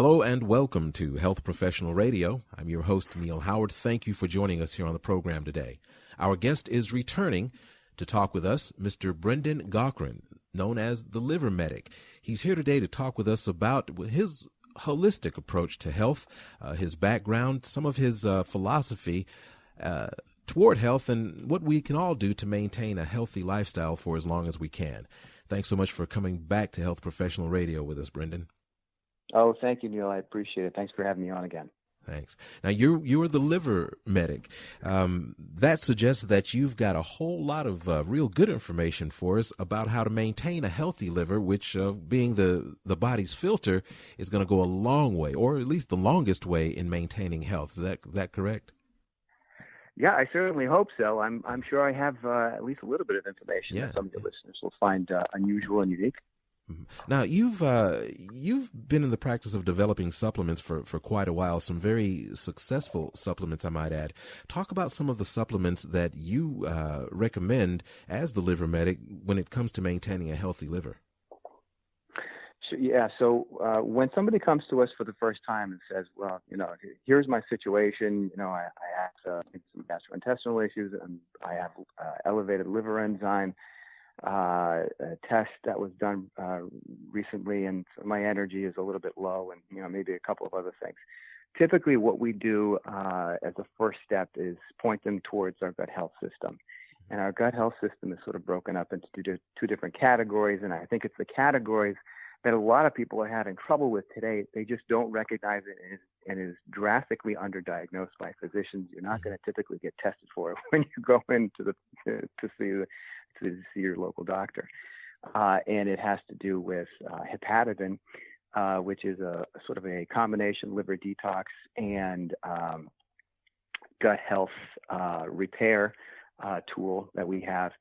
Hello and welcome to Health Professional Radio. I'm your host, Neal Howard. Thank you for joining us here on the program today. Our guest is returning to talk with us, Mr. Brendan Gaughran, known as the Liver Medic. He's here today to talk with us about his holistic approach to health, his background, some of his philosophy toward health, and what we can all do to maintain a healthy lifestyle for as long as we can. Thanks so much for coming back to Health Professional Radio with us, Brendan. Oh, thank you, Neal. I appreciate it. Thanks for having me on again. Thanks. Now, you're the liver medic. That suggests that you've got a whole lot of real good information for us about how to maintain a healthy liver, which, being the body's filter, is going to go a long way, or at least the longest way in maintaining health. Is that correct? Yeah, I certainly hope so. I'm sure I have at least a little bit of information that some of your listeners will find unusual and unique. Now, you've been in the practice of developing supplements for quite a while, some very successful supplements, I might add. Talk about some of the supplements that you recommend as the liver medic when it comes to maintaining a healthy liver. So when somebody comes to us for the first time and says, well, here's my situation, I have some gastrointestinal issues and I have elevated liver enzyme, a test that was done recently, and so my energy is a little bit low, and maybe a couple of other things. Typically, what we do as a first step is point them towards our gut health system, and our gut health system is sort of broken up into two different categories, and I think it's the categories that a lot of people are having trouble with today. They just don't recognize it and is drastically underdiagnosed by physicians. You're not going to typically get tested for it when you go in to see your local doctor. And it has to do with hepatidin, which is a sort of a combination liver detox and gut health repair tool that we have.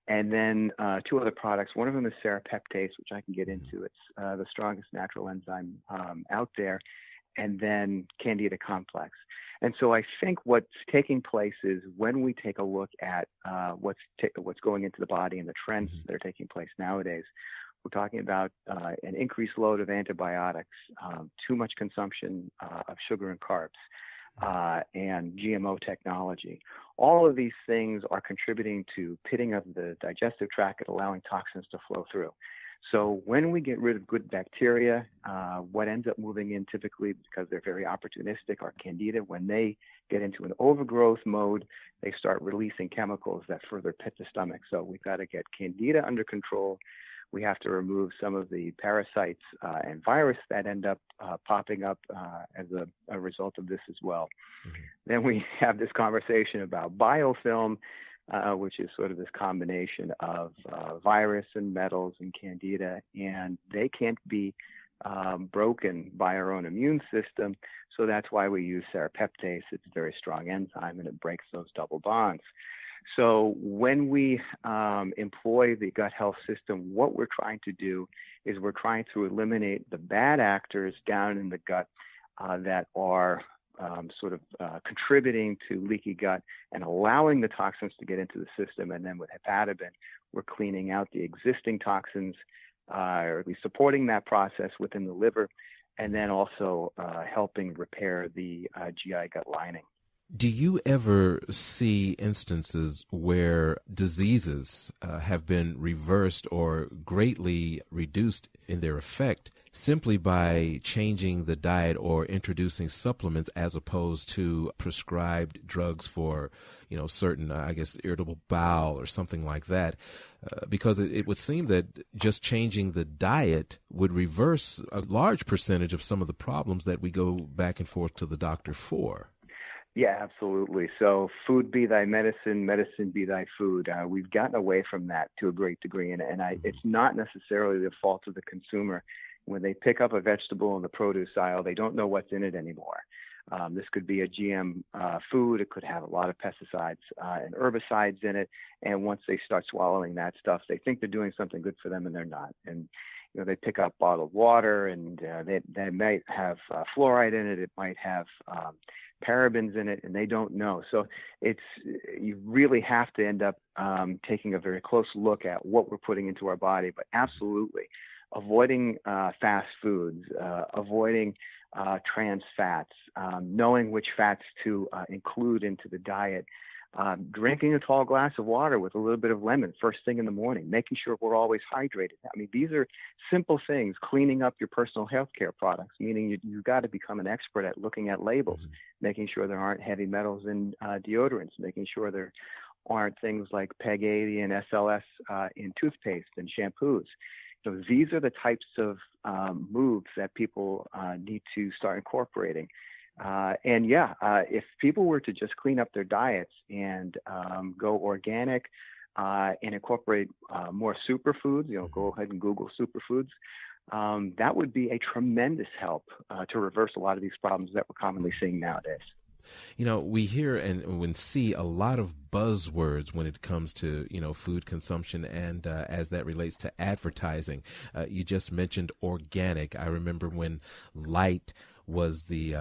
And then two other products. One of them is serapeptase, which I can get into. It's the strongest natural enzyme out there. And then Candida complex. And so I think what's taking place is when we take a look at what's going into the body and the trends that are taking place nowadays, we're talking about an increased load of antibiotics, too much consumption of sugar and carbs, and GMO technology. All of these things are contributing to pitting of the digestive tract and allowing toxins to flow through. So when we get rid of good bacteria, what ends up moving in typically, because they're very opportunistic, are Candida. When they get into an overgrowth mode, they start releasing chemicals that further pit the stomach. So we've got to get Candida under control. We have to remove some of the parasites and virus that end up popping up as a result of this as well. Then we have this conversation about biofilm, which is sort of this combination of virus and metals and Candida, and they can't be broken by our own immune system. So that's why we use serapeptase. It's a very strong enzyme, and it breaks those double bonds. So when we employ the gut health system, what we're trying to do is we're trying to eliminate the bad actors down in the gut that are contributing to leaky gut and allowing the toxins to get into the system. And then with hepatidin, we're cleaning out the existing toxins, or at least supporting that process within the liver, and then also helping repair the GI gut lining. Do you ever see instances where diseases have been reversed or greatly reduced in their effect simply by changing the diet or introducing supplements as opposed to prescribed drugs for, certain, irritable bowel or something like that? Because it would seem that just changing the diet would reverse a large percentage of some of the problems that we go back and forth to the doctor for. Yeah, absolutely. So food be thy medicine, medicine be thy food. We've gotten away from that to a great degree, and it's not necessarily the fault of the consumer. When they pick up a vegetable in the produce aisle, they don't know what's in it anymore. This could be a GM food. It could have a lot of pesticides and herbicides in it. And once they start swallowing that stuff, they think they're doing something good for them, and they're not. And they pick up bottled water, and they might have fluoride in it. It might have parabens in it, and they don't know. So you really have to end up taking a very close look at what we're putting into our body. But absolutely, avoiding fast foods, avoiding trans fats, knowing which fats to include into the diet, drinking a tall glass of water with a little bit of lemon first thing in the morning, making sure we're always hydrated. I mean, these are simple things. Cleaning up your personal health care products, meaning you've got to become an expert at looking at labels, making sure there aren't heavy metals in deodorants, making sure there aren't things like PEG 80 and SLS in toothpaste and shampoos. So these are the types of moves that people need to start incorporating. If people were to just clean up their diets and go organic and incorporate more superfoods, go ahead and Google superfoods, that would be a tremendous help to reverse a lot of these problems that we're commonly seeing nowadays. We hear and see a lot of buzzwords when it comes to, food consumption and as that relates to advertising. You just mentioned organic. I remember when light was the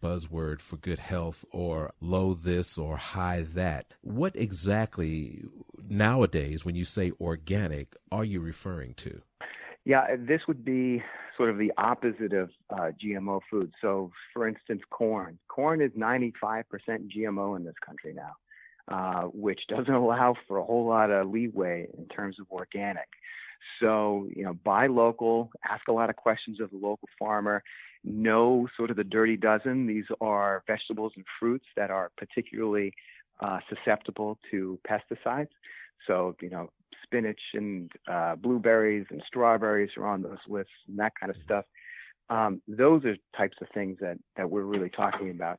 buzzword for good health, or low this or high that. What exactly nowadays, when you say organic, are you referring to? Yeah, this would be sort of the opposite of GMO food. So, for instance, corn. Corn is 95% GMO in this country now, which doesn't allow for a whole lot of leeway in terms of organic. So, buy local, ask a lot of questions of the local farmer, know sort of the dirty dozen. These are vegetables and fruits that are particularly susceptible to pesticides. So, spinach and blueberries and strawberries are on those lists and that kind of stuff. Those are types of things that we're really talking about.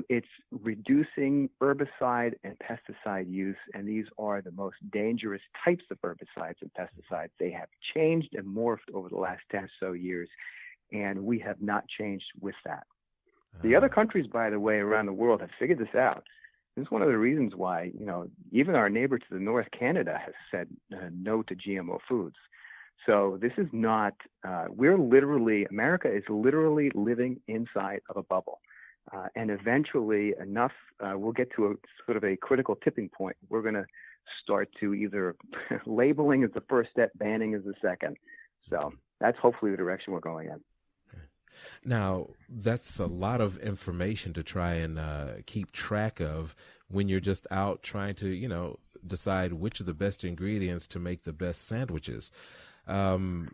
It's reducing herbicide and pesticide use, and these are the most dangerous types of herbicides and pesticides. They have changed and morphed over the last 10 or so years, and we have not changed with that. The other countries, by the way, around the world have figured this out. This is one of the reasons why, even our neighbor to the north, Canada, has said no to GMO foods. So this is not, America is literally living inside of a bubble. And eventually enough, we'll get to a sort of a critical tipping point. We're going to start to either labeling as the first step, banning as the second. So that's hopefully the direction we're going in. Now, that's a lot of information to try and keep track of when you're just out trying to, decide which are the best ingredients to make the best sandwiches.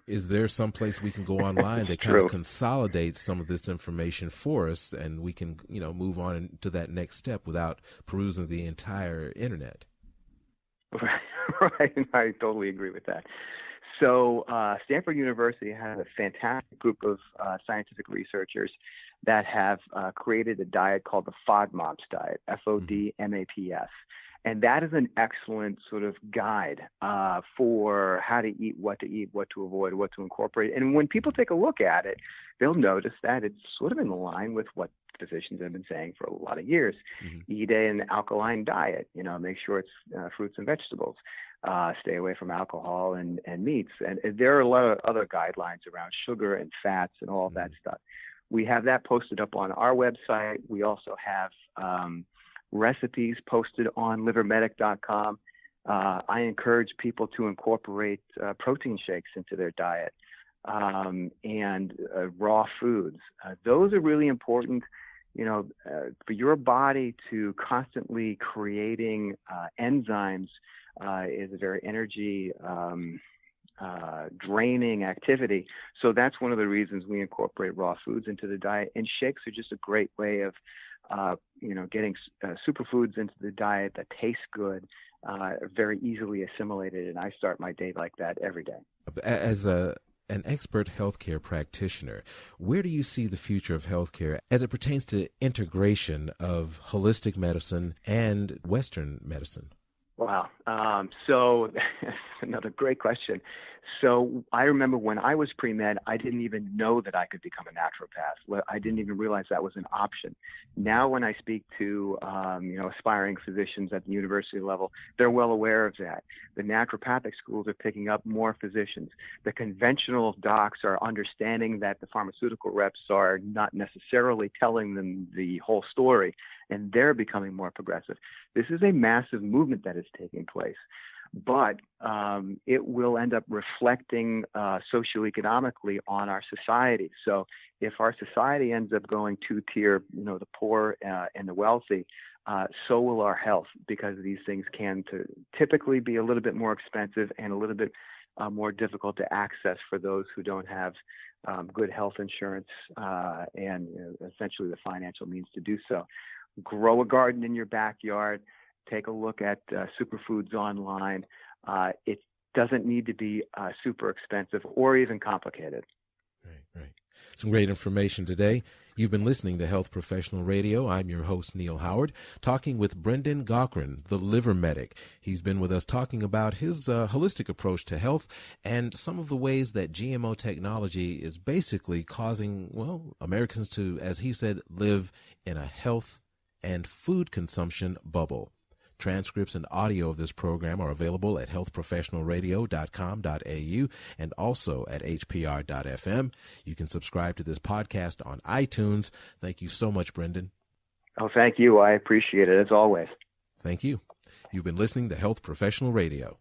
Is there some place we can go online that kind of consolidates some of this information for us, and we can, move on to that next step without perusing the entire internet? Right. I totally agree with that. So Stanford University has a fantastic group of scientific researchers that have created a diet called the FODMAPs diet, FODMAPS. And that is an excellent sort of guide for how to eat, what to avoid, what to incorporate. And when people take a look at it, they'll notice that it's sort of in line with what physicians have been saying for a lot of years. Eat an alkaline diet, make sure it's fruits and vegetables. Stay away from alcohol and meats. And there are a lot of other guidelines around sugar and fats and all that stuff. We have that posted up on our website. We also have recipes posted on livermedic.com. I encourage people to incorporate protein shakes into their diet and raw foods. Those are really important. For your body to constantly creating enzymes is a very energy draining activity. So that's one of the reasons we incorporate raw foods into the diet. And shakes are just a great way of, getting superfoods into the diet that taste good, very easily assimilated. And I start my day like that every day. As an expert healthcare practitioner, where do you see the future of healthcare as it pertains to integration of holistic medicine and Western medicine? Wow. So that's another great question. So I remember when I was pre-med, I didn't even know that I could become a naturopath. I didn't even realize that was an option. Now when I speak to, aspiring physicians at the university level, they're well aware of that. The naturopathic schools are picking up more physicians. The conventional docs are understanding that the pharmaceutical reps are not necessarily telling them the whole story, and they're becoming more progressive. This is a massive movement that is taking place. but it will end up reflecting socioeconomically on our society. So if our society ends up going two-tier, the poor and the wealthy, so will our health, because these things can typically be a little bit more expensive and a little bit more difficult to access for those who don't have good health insurance and essentially the financial means to do so. Grow a garden in your backyard. Take a look at superfoods online. It doesn't need to be super expensive or even complicated. Right. Some great information today. You've been listening to Health Professional Radio. I'm your host, Neal Howard, talking with Brendan Gaughran, the liver medic. He's been with us talking about his holistic approach to health and some of the ways that GMO technology is basically causing, Americans to, as he said, live in a health and food consumption bubble. Transcripts and audio of this program are available at healthprofessionalradio.com.au and also at hpr.fm. You can subscribe to this podcast on iTunes. Thank you so much, Brendan. Oh, thank you. I appreciate it, as always. Thank you. You've been listening to Health Professional Radio.